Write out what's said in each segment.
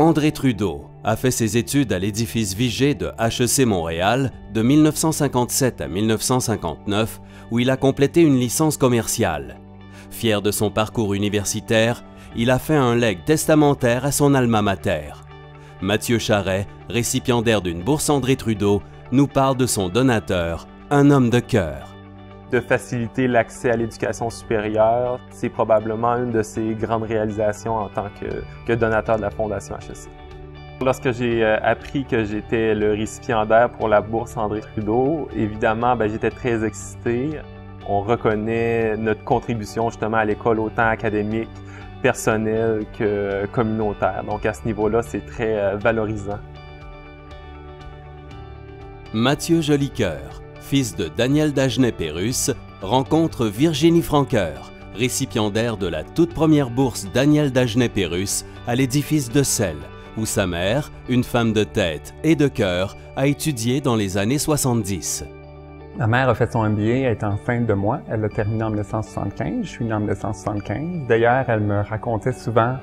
André Trudeau a fait ses études à l'édifice Vigée de HEC Montréal de 1957 à 1959, où il a complété une licence commerciale. Fier de son parcours universitaire, il a fait un legs testamentaire à son alma mater. Mathieu Charret, récipiendaire d'une bourse André Trudeau, nous parle de son donateur, un homme de cœur. De faciliter l'accès à l'éducation supérieure, c'est probablement une de ses grandes réalisations en tant que donateur de la Fondation HEC. Lorsque j'ai appris que j'étais le récipiendaire pour la bourse André Trudeau, évidemment, j'étais très excité. On reconnaît notre contribution justement à l'école autant académique, personnelle que communautaire. Donc à ce niveau-là, c'est très valorisant. Mathieu Jolicoeur, fils de Daniel Dagenet-Pérusse, rencontre Virginie Francoeur, récipiendaire de la toute première bourse Daniel Dagenet-Pérusse à l'édifice de Celles, où sa mère, une femme de tête et de cœur, a étudié dans les années 70. Ma mère a fait son MBA, elle est enceinte de moi. Elle l'a terminé en 1975, je suis né en 1975. D'ailleurs, elle me racontait souvent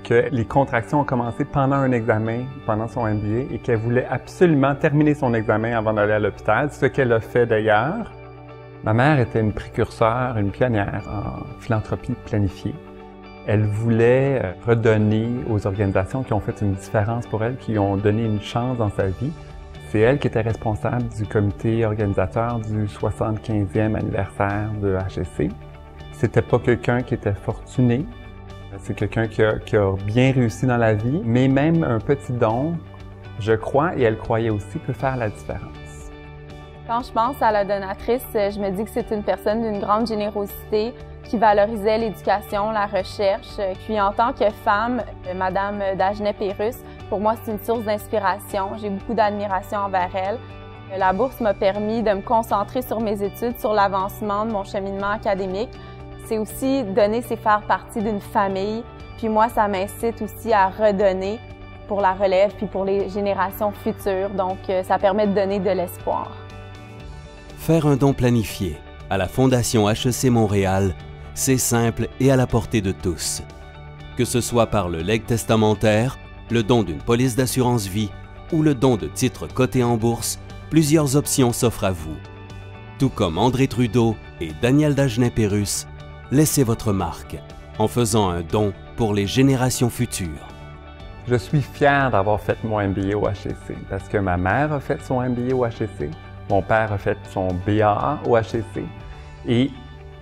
que les contractions ont commencé pendant un examen, pendant son MBA, et qu'elle voulait absolument terminer son examen avant d'aller à l'hôpital, ce qu'elle a fait d'ailleurs. Ma mère était une précurseur, une pionnière en philanthropie planifiée. Elle voulait redonner aux organisations qui ont fait une différence pour elle, qui ont donné une chance dans sa vie. C'est elle qui était responsable du comité organisateur du 75e anniversaire de HEC. C'était pas quelqu'un qui était fortuné. C'est quelqu'un qui a bien réussi dans la vie, mais même un petit don, je crois, et elle croyait aussi, peut faire la différence. Quand je pense à la donatrice, je me dis que c'est une personne d'une grande générosité qui valorisait l'éducation, la recherche. Puis en tant que femme, Madame Dagenet-Pérusse, pour moi, c'est une source d'inspiration. J'ai beaucoup d'admiration envers elle. La bourse m'a permis de me concentrer sur mes études, sur l'avancement de mon cheminement académique. C'est aussi donner, c'est faire partie d'une famille. Puis moi, ça m'incite aussi à redonner pour la relève puis pour les générations futures. Donc, ça permet de donner de l'espoir. Faire un don planifié à la Fondation HEC Montréal, c'est simple et à la portée de tous. Que ce soit par le legs testamentaire, le don d'une police d'assurance vie ou le don de titres cotés en bourse, plusieurs options s'offrent à vous. Tout comme André Trudeau et Daniel Dagenet-Pérusse, laissez votre marque en faisant un don pour les générations futures. Je suis fier d'avoir fait mon MBA au HEC parce que ma mère a fait son MBA au HEC, mon père a fait son BAA au HEC et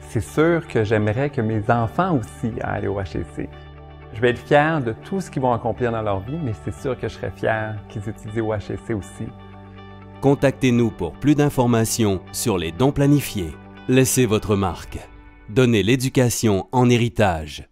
c'est sûr que j'aimerais que mes enfants aussi aillent au HEC. Je vais être fier de tout ce qu'ils vont accomplir dans leur vie, mais c'est sûr que je serais fier qu'ils étudient au HEC aussi. Contactez-nous pour plus d'informations sur les dons planifiés. Laissez votre marque. Donnez l'éducation en héritage.